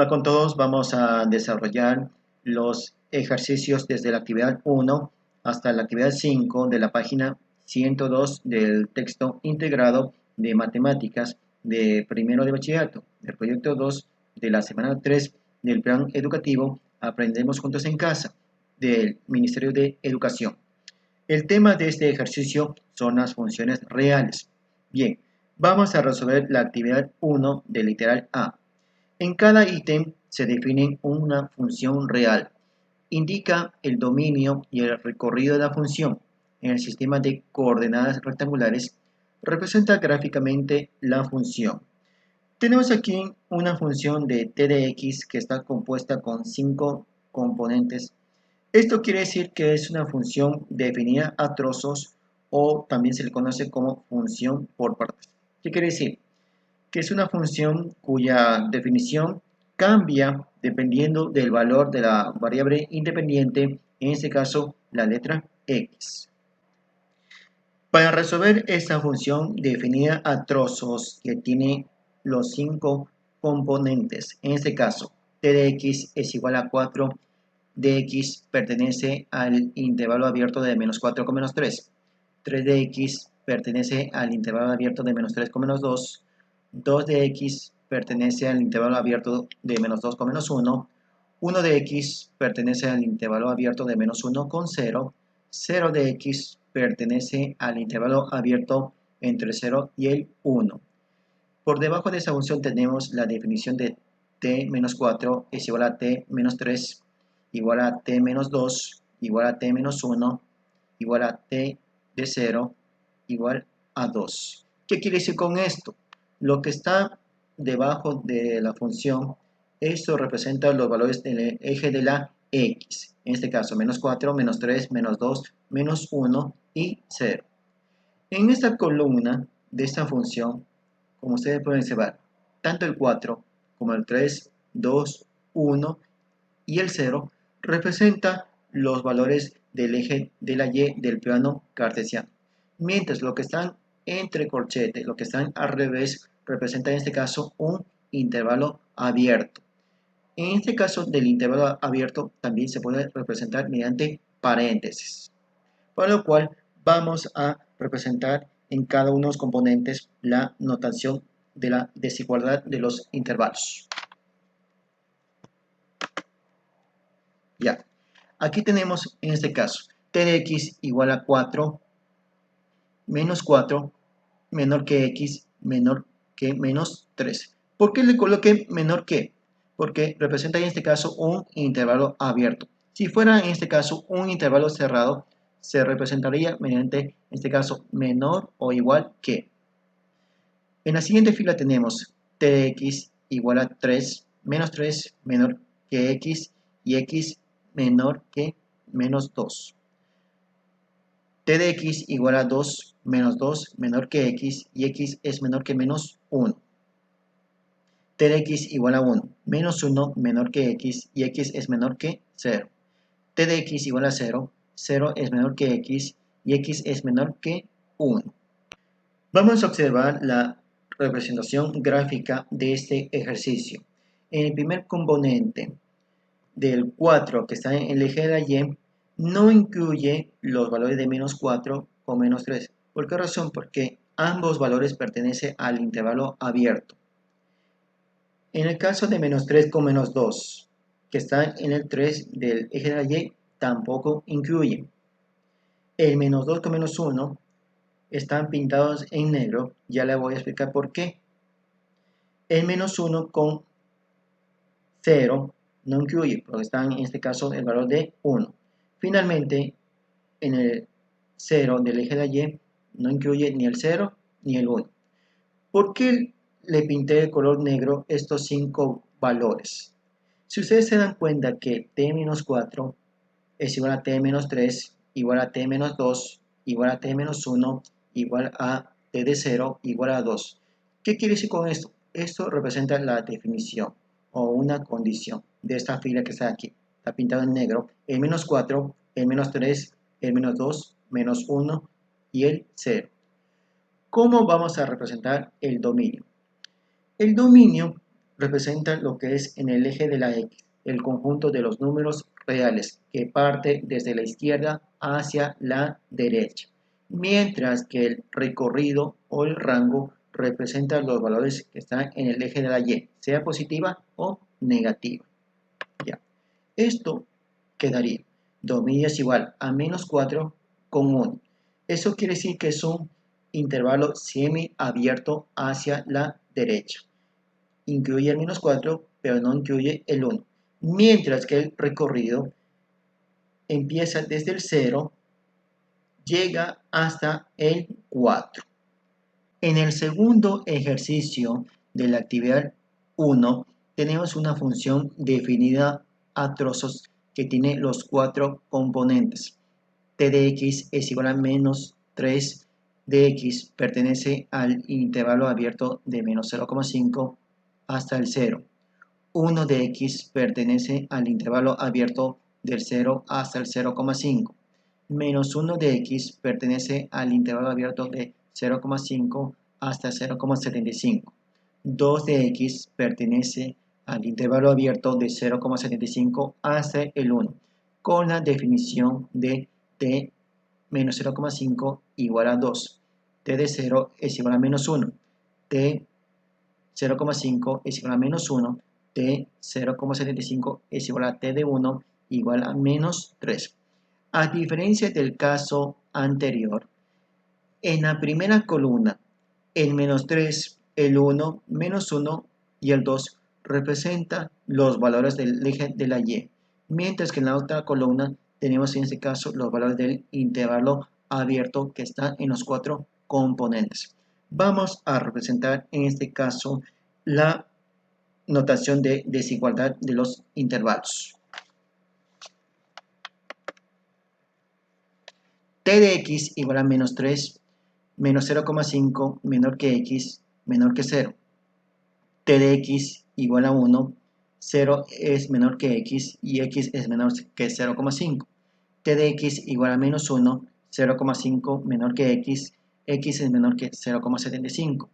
Hola con todos, vamos a desarrollar los ejercicios desde la actividad 1 hasta la actividad 5 de la página 102 del texto integrado de matemáticas de primero de bachillerato, del proyecto 2 de la semana 3 del plan educativo Aprendemos Juntos en Casa del Ministerio de Educación. El tema de este ejercicio son las funciones reales. Bien, vamos a resolver la actividad 1 del literal A. En cada ítem se define una función real. Indica el dominio y el recorrido de la función. En el sistema de coordenadas rectangulares representa gráficamente la función. Tenemos aquí una función de t de x que está compuesta con 5 componentes. Esto quiere decir que es una función definida a trozos o también se le conoce como función por partes. ¿Qué quiere decir? Que es una función cuya definición cambia dependiendo del valor de la variable independiente, en este caso la letra x. Para resolver esta función definida a trozos que tiene los 5 componentes, en este caso t de x es igual a 4, de x pertenece al intervalo abierto de menos 4 con menos 3, 3 de x pertenece al intervalo abierto de menos 3 con menos 2, 2 de x pertenece al intervalo abierto de menos 2 con menos 1, 1 de x pertenece al intervalo abierto de menos 1 con 0, 0 de x pertenece al intervalo abierto entre 0 y el 1. Por debajo de esa función tenemos la definición de t menos 4 es igual a t menos 3, igual a t menos 2, igual a t menos 1, igual a t de 0, igual a 2. ¿Qué quiere decir con esto? Lo que está debajo de la función, esto representa los valores del eje de la x. En este caso, menos 4, menos 3, menos 2, menos 1 y 0. En esta columna de esta función, como ustedes pueden observar, tanto el 4 como el 3, 2, 1 y el 0 representa los valores del eje de la y del plano cartesiano. Mientras lo que están entre corchetes, lo que están al revés, representa en este caso un intervalo abierto. En este caso del intervalo abierto también se puede representar mediante paréntesis. Por lo cual vamos a representar en cada uno de los componentes la notación de la desigualdad de los intervalos. Ya, aquí tenemos en este caso t de x igual a 4 menos 4 menor que x menor que menos 3. ¿Por qué le coloqué menor que? Porque representa en este caso un intervalo abierto. Si fuera en este caso un intervalo cerrado, se representaría mediante, en este caso, menor o igual que. En la siguiente fila tenemos t de x igual a 3, menos 3 menor que x y x menor que menos 2. T de x igual a 2 menos 2 menor que x y x es menor que menos 1. T de x igual a 1 menos 1 menor que x y x es menor que 0. T de x igual a 0, 0 es menor que x y x es menor que 1. Vamos a observar la representación gráfica de este ejercicio. En el primer componente del 4 que está en el eje de la y, no incluye los valores de menos 4 o menos 3. ¿Por qué razón? Porque ambos valores pertenecen al intervalo abierto. En el caso de menos 3 con menos 2, que está en el 3 del eje de la y, tampoco incluye. El menos 2 con menos 1 están pintados en negro, ya le voy a explicar por qué. El menos 1 con 0 no incluye, porque está en este caso el valor de 1. Finalmente, en el 0 del eje de y no incluye ni el 0 ni el 1. ¿Por qué le pinté de color negro estos 5 valores? Si ustedes se dan cuenta que t-4 es igual a t-3, igual a t-2, igual a t-1, igual a t de 0, igual a 2. ¿Qué quiere decir con esto? Esto representa la definición o una condición de esta fila que está aquí. Está pintado en negro. El menos 4, el menos 3, el menos 2, menos 1 y el 0. ¿Cómo vamos a representar el dominio? El dominio representa lo que es en el eje de la X, el conjunto de los números reales que parte desde la izquierda hacia la derecha, mientras que el recorrido o el rango representa los valores que están en el eje de la Y, sea positiva o negativa. Ya. Esto quedaría. Dominio es igual a menos 4 con 1. Eso quiere decir que es un intervalo semiabierto hacia la derecha. Incluye el menos 4, pero no incluye el 1. Mientras que el recorrido empieza desde el 0, llega hasta el 4. En el segundo ejercicio de la actividad 1, tenemos una función definida a trozos que tiene los 4 componentes. T de x es igual a menos 3 de x, pertenece al intervalo abierto de menos 0,5 hasta el 0. 1 de x pertenece al intervalo abierto del 0 hasta el 0,5. Menos 1 de x pertenece al intervalo abierto de 0,5 hasta 0,75. 2 de x pertenece al intervalo abierto de 0,75 hasta el 1, con la definición de t menos 0,5 igual a 2. T de 0 es igual a menos 1. T 0,5 es igual a menos 1. T 0,75 es igual a T de 1 igual a menos 3. A diferencia del caso anterior, en la primera columna, el menos 3, el 1, menos 1 y el 2 representan los valores del eje de la Y, mientras que en la otra columna tenemos en este caso los valores del intervalo abierto que están en los 4 componentes. Vamos a representar en este caso la notación de desigualdad de los intervalos. T de x igual a menos 3, menos 0,5 menor que x, menor que 0. T de x igual a 1, 0 es menor que x y x es menor que 0,5. T de x igual a menos 1, 0,5 menor que x, x es menor que 0,75.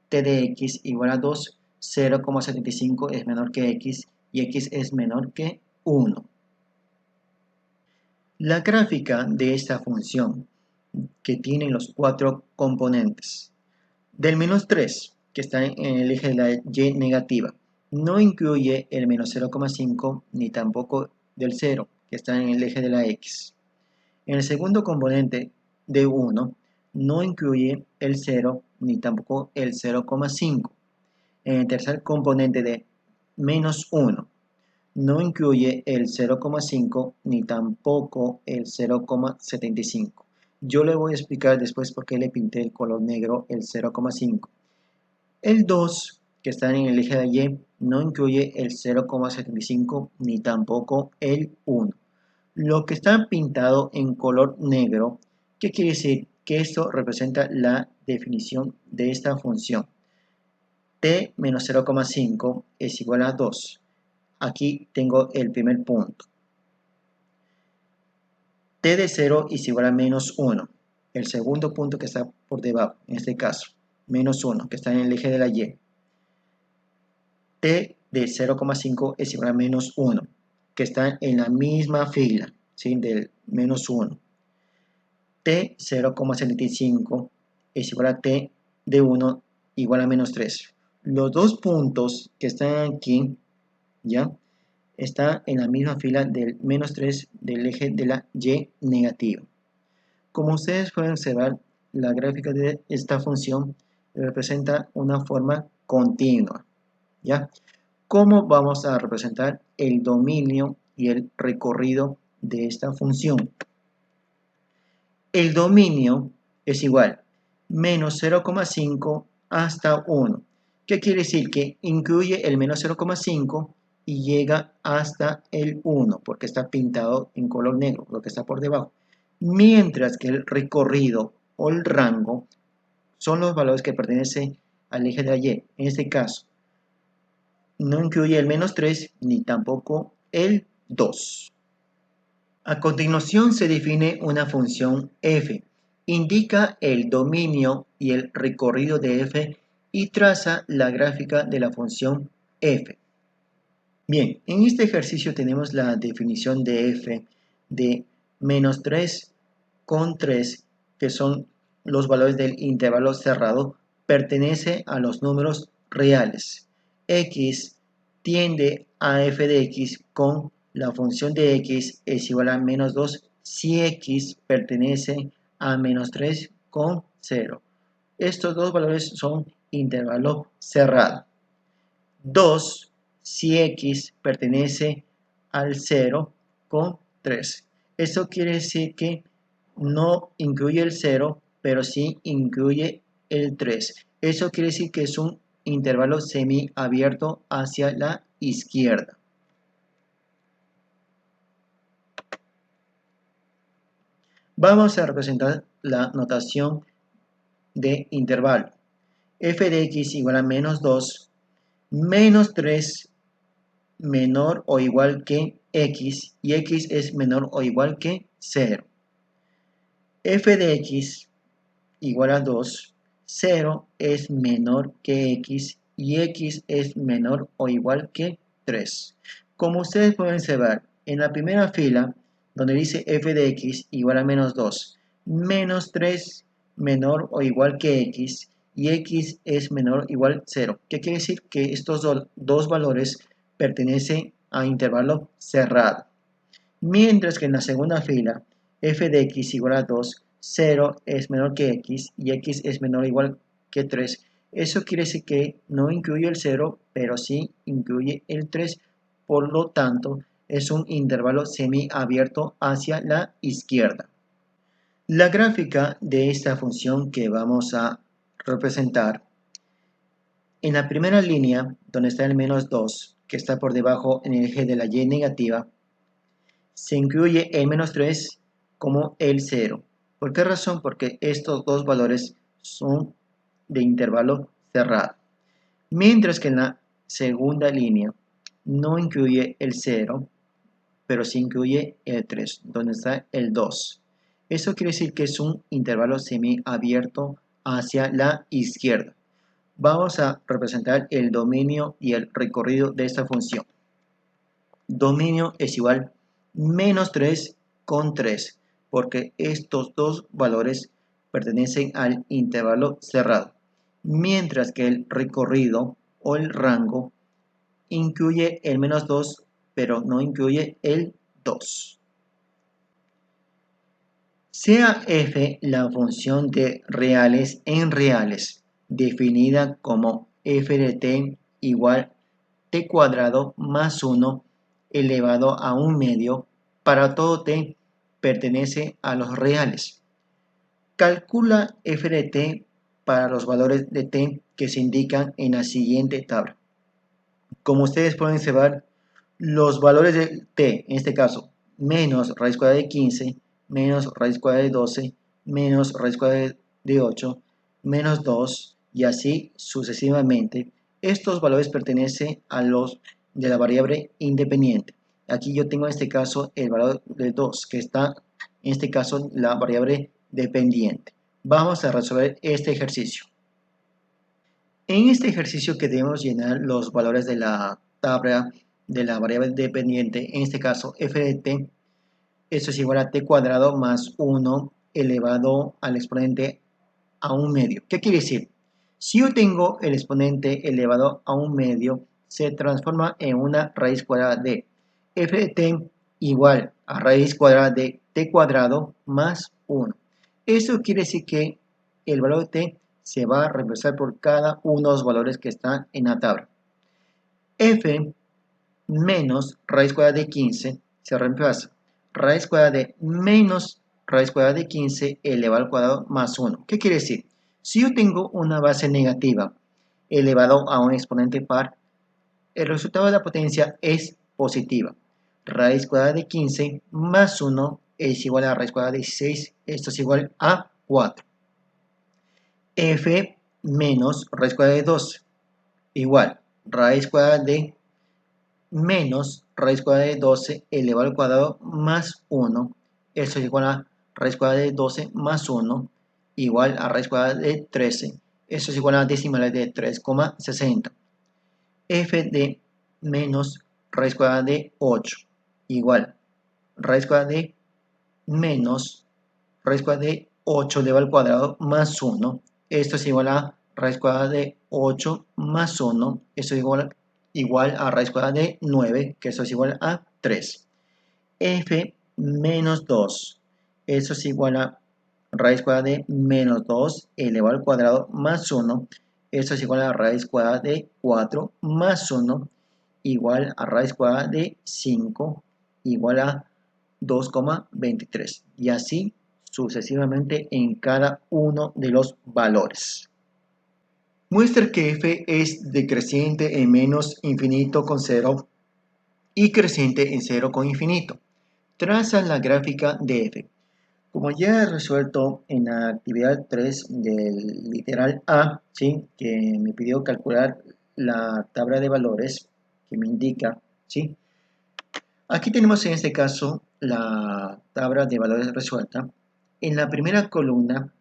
T de x igual a 2, 0,75 es menor que x y x es menor que 1. La gráfica de esta función que tiene los 4 componentes del menos 3 que está en el eje de la y negativa no incluye el menos 0,5 ni tampoco del 0 que está en el eje de la x. En el segundo componente de 1 no incluye el 0 ni tampoco el 0,5. En el tercer componente de menos 1 no incluye el 0,5 ni tampoco el 0,75. Yo le voy a explicar después por qué le pinté el color negro el 0,5. El 2, que está en el eje de Y, no incluye el 0,75 ni tampoco el 1. Lo que está pintado en color negro, ¿qué quiere decir? Que esto representa la definición de esta función. T menos 0,5 es igual a 2. Aquí tengo el primer punto. T de 0 es igual a menos 1. El segundo punto que está por debajo, en este caso, menos 1, que está en el eje de la Y. T de 0,5 es igual a menos 1, que está en la misma fila, ¿sí? Del menos 1. T 0,75 es igual a T de 1 igual a menos 3. Los dos puntos que están aquí, ¿ya? Está en la misma fila del menos 3 del eje de la Y negativa. Como ustedes pueden observar, la gráfica de esta función representa una forma continua, ¿ya? ¿Cómo vamos a representar el dominio y el recorrido de esta función? El dominio es igual menos 0,5 hasta 1. ¿Qué quiere decir? Que incluye el menos 0,5 y llega hasta el 1, porque está pintado en color negro, lo que está por debajo. Mientras que el recorrido o el rango son los valores que pertenecen al eje de la Y. En este caso, no incluye el menos 3 ni tampoco el 2. A continuación se define una función f. Indica el dominio y el recorrido de f y traza la gráfica de la función f. Bien, en este ejercicio tenemos la definición de f de menos 3 con 3, que son los valores del intervalo cerrado, pertenece a los números reales. X tiende a f de x con la función de x es igual a menos 2 si x pertenece a menos 3 con 0. Estos dos valores son intervalo cerrado. 2 si x pertenece al 0 con 3. Esto quiere decir que no incluye el 0, pero sí incluye el 3. Eso quiere decir que es un intervalo semiabierto hacia la izquierda. Vamos a representar la notación de intervalo. F de x igual a menos 2, menos 3 menor o igual que x, y x es menor o igual que 0. F de x igual a 2, 0 es menor que x y x es menor o igual que 3. Como ustedes pueden observar, en la primera fila, donde dice f de x igual a menos 2, menos 3 menor o igual que x y x es menor o igual 0. ¿Qué quiere decir? Que estos dos valores pertenecen a intervalo cerrado. Mientras que en la segunda fila, f de x igual a 2, 0 es menor que x y x es menor o igual que 3. Eso quiere decir que no incluye el 0, pero sí incluye el 3. Por lo tanto, es un intervalo semiabierto hacia la izquierda. La gráfica de esta función que vamos a representar, en la primera línea, donde está el menos 2, que está por debajo en el eje de la y negativa, se incluye el menos 3 como el 0. ¿Por qué razón? Porque estos dos valores son de intervalo cerrado. Mientras que en la segunda línea no incluye el 0, pero sí incluye el 3, donde está el 2. Eso quiere decir que es un intervalo semiabierto hacia la izquierda. Vamos a representar el dominio y el recorrido de esta función. Dominio es igual menos 3 con 3, porque estos dos valores pertenecen al intervalo cerrado, mientras que el recorrido o el rango incluye el menos 2, pero no incluye el 2. Sea f la función de reales en reales, definida como f de t igual t cuadrado más 1 elevado a un medio, para todo t pertenece a los reales. Calcula f de t para los valores de t que se indican en la siguiente tabla. Como ustedes pueden observar, los valores de t, en este caso, menos raíz cuadrada de 15, menos raíz cuadrada de 12, menos raíz cuadrada de 8, menos 2, y así sucesivamente. Estos valores pertenecen a los de la variable independiente. Aquí yo tengo en este caso el valor de 2, que está en este caso la variable dependiente. Vamos a resolver este ejercicio. En este ejercicio que debemos llenar los valores de la tabla de la variable dependiente, en este caso f de t, eso es igual a t cuadrado más 1 elevado al exponente a un medio. ¿Qué quiere decir? Si yo tengo el exponente elevado a un medio, se transforma en una raíz cuadrada de f de t igual a raíz cuadrada de t cuadrado más 1. Eso quiere decir que el valor de t se va a reemplazar por cada uno de los valores que están en la tabla. F menos raíz cuadrada de 15 se reemplaza. Raíz cuadrada de menos raíz cuadrada de 15 elevado al cuadrado más 1. ¿Qué quiere decir? Si yo tengo una base negativa elevado a un exponente par, el resultado de la potencia es positiva. Raíz cuadrada de 15 más 1 es igual a raíz cuadrada de 16. Esto es igual a 4. F menos raíz cuadrada de 12 igual raíz cuadrada de menos raíz cuadrada de 12 elevado al cuadrado más 1. Eso es igual a raíz cuadrada de 12 más 1 igual a raíz cuadrada de 13. Eso es igual a decimales de 3,60. f de menos raíz cuadrada de 8 igual raíz cuadrada de menos raíz cuadrada de 8 elevado al cuadrado más 1. Esto es igual a raíz cuadrada de 8 más 1. Esto es igual a raíz cuadrada de 9, que eso es igual a 3. F menos 2. Eso es igual a raíz cuadrada de menos 2 elevado al cuadrado más 1. Eso es igual a raíz cuadrada de 4 más 1 igual a raíz cuadrada de 5 igual a 2,23. Y así sucesivamente en cada uno de los valores. Muestra que f es decreciente en menos infinito con 0 y creciente en 0 con infinito. Traza la gráfica de f. Como ya he resuelto en la actividad 3 del literal A, ¿sí? Que me pidió calcular la tabla de valores que me indica, ¿sí? Aquí tenemos en este caso la tabla de valores resuelta. En la primera columna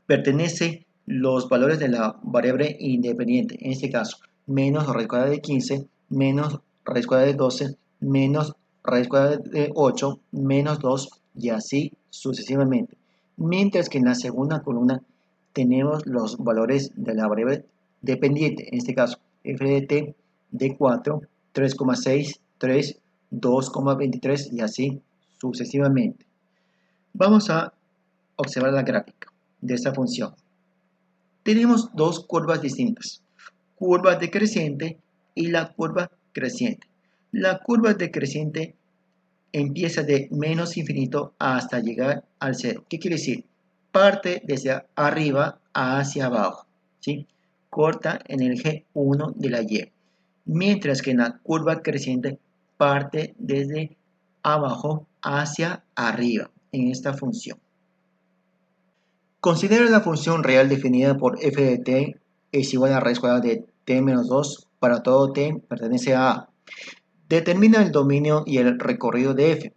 pertenece los valores de la variable independiente, en este caso, menos raíz cuadrada de 15, menos raíz cuadrada de 12, menos raíz cuadrada de 8, menos 2 y así sucesivamente. Mientras que en la segunda columna tenemos los valores de la variable dependiente, en este caso, f de t de 4, 3,6, 3, 2,23 y así sucesivamente. Vamos a observar la gráfica de esta función. Tenemos dos curvas distintas, curva decreciente y la curva creciente. La curva decreciente empieza de menos infinito hasta llegar al cero. ¿Qué quiere decir? Parte desde arriba hacia abajo, ¿sí? Corta en el eje 1 de la Y. Mientras que en la curva creciente parte desde abajo hacia arriba en esta función. Considera la función real definida por f de t es igual a raíz cuadrada de t menos 2 para todo t pertenece a A. Determina el dominio y el recorrido de f.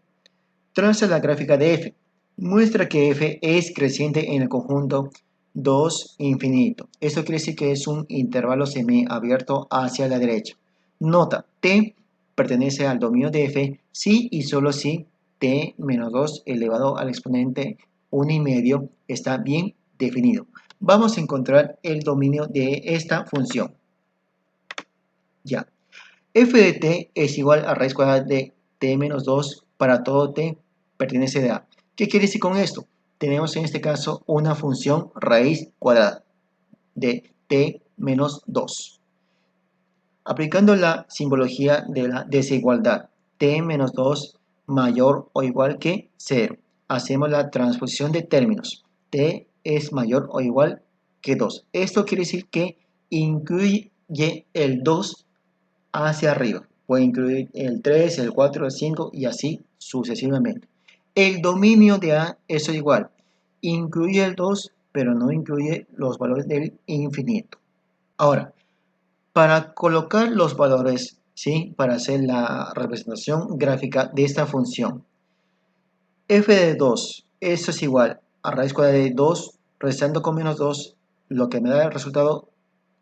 Traza la gráfica de f. Muestra que f es creciente en el conjunto 2 infinito. Esto quiere decir que es un intervalo semiabierto hacia la derecha. Nota, t pertenece al dominio de f si y solo si t menos 2 elevado al exponente 1,5 está bien definido. Vamos a encontrar el dominio de esta función. Ya. F de t es igual a raíz cuadrada de t menos 2 para todo t pertenece de A. ¿Qué quiere decir con esto? Tenemos en este caso una función raíz cuadrada de t menos 2. Aplicando la simbología de la desigualdad, t menos 2 mayor o igual que 0. Hacemos la transposición de términos. T es mayor o igual que 2. Esto quiere decir que incluye el 2 hacia arriba. Puede incluir el 3, el 4, el 5 y así sucesivamente. El dominio de A es igual. Incluye el 2, pero no incluye los valores del infinito. Ahora, para colocar los valores, ¿sí? Para hacer la representación gráfica de esta función, f de 2, eso es igual a raíz cuadrada de 2, restando con menos 2, lo que me da el resultado,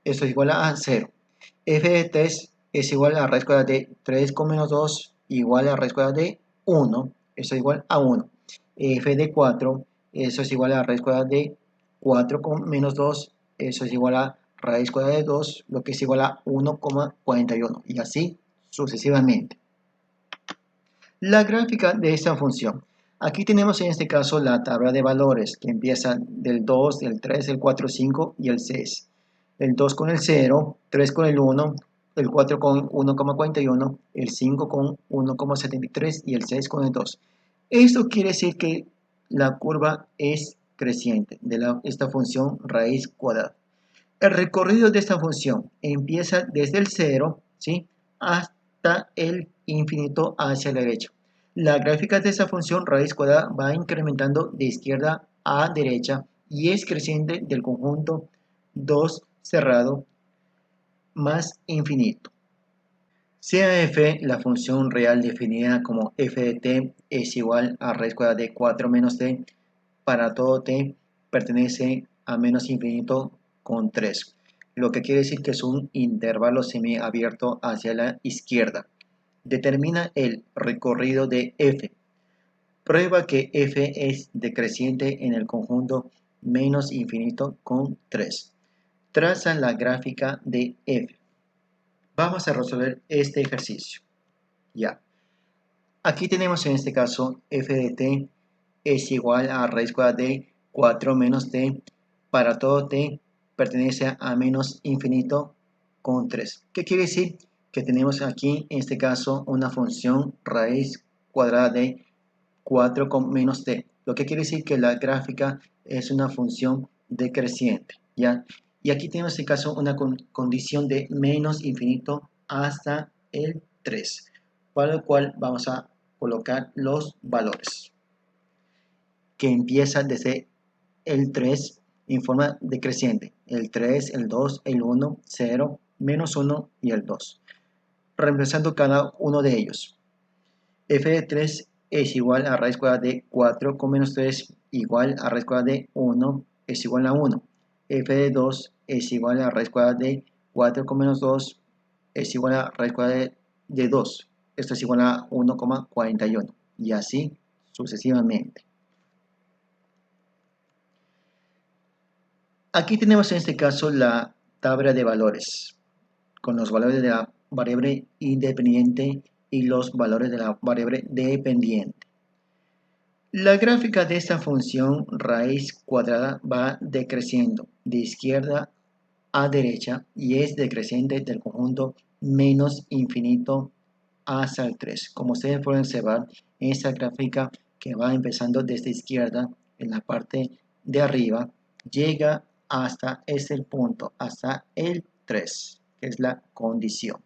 esto es igual a 0. F de 3 es igual a raíz cuadrada de 3 con menos 2, igual a raíz cuadrada de 1, eso es igual a 1. F de 4, eso es igual a raíz cuadrada de 4 con menos 2, eso es igual a raíz cuadrada de 2, lo que es igual a 1,41 y así sucesivamente. La gráfica de esta función. Aquí tenemos en este caso la tabla de valores que empieza del 2, del 3, el 4, 5 y el 6. El 2 con el 0, 3 con el 1, el 4 con 1,41, el 5 con 1,73 y el 6 con el 2. Esto quiere decir que la curva es creciente de esta función raíz cuadrada. El recorrido de esta función empieza desde el 0, ¿sí? Hasta el infinito hacia la derecha. La gráfica de esta función raíz cuadrada va incrementando de izquierda a derecha y es creciente del conjunto 2 cerrado más infinito. Sea f la función real definida como f de t es igual a raíz cuadrada de 4 menos t para todo t pertenece a menos infinito con 3. lo que quiere decir que es un intervalo semiabierto hacia la izquierda. Determina el recorrido de f. Prueba que f es decreciente en el conjunto menos infinito con 3. Traza la gráfica de f. Vamos a resolver este ejercicio. Ya. Aquí tenemos en este caso f de t es igual a raíz cuadrada de 4 menos t para todo t pertenece a menos infinito con 3. ¿Qué quiere decir? Que tenemos aquí en este caso una función raíz cuadrada de 4 con menos t. Lo que quiere decir que la gráfica es una función decreciente. ¿Ya? Y aquí tenemos en este caso una condición de menos infinito hasta el 3, para lo cual vamos a colocar los valores que empiezan desde el 3 en forma decreciente. El 3, el 2, el 1, 0, menos 1 y el 2. Reemplazando cada uno de ellos. F de 3 es igual a raíz cuadrada de 4 con menos 3 igual a raíz cuadrada de 1 es igual a 1. F de 2 es igual a raíz cuadrada de 4 con menos 2 es igual a raíz cuadrada de 2. Esto es igual a 1,41 y así sucesivamente. Aquí tenemos en este caso la tabla de valores con los valores de la variable independiente y los valores de la variable dependiente. La gráfica de esta función raíz cuadrada va decreciendo de izquierda a derecha y es decreciente del conjunto menos infinito hasta el 3. Como ustedes pueden observar en esta gráfica que va empezando desde izquierda en la parte de arriba, llega hasta este punto, hasta el 3, que es la condición.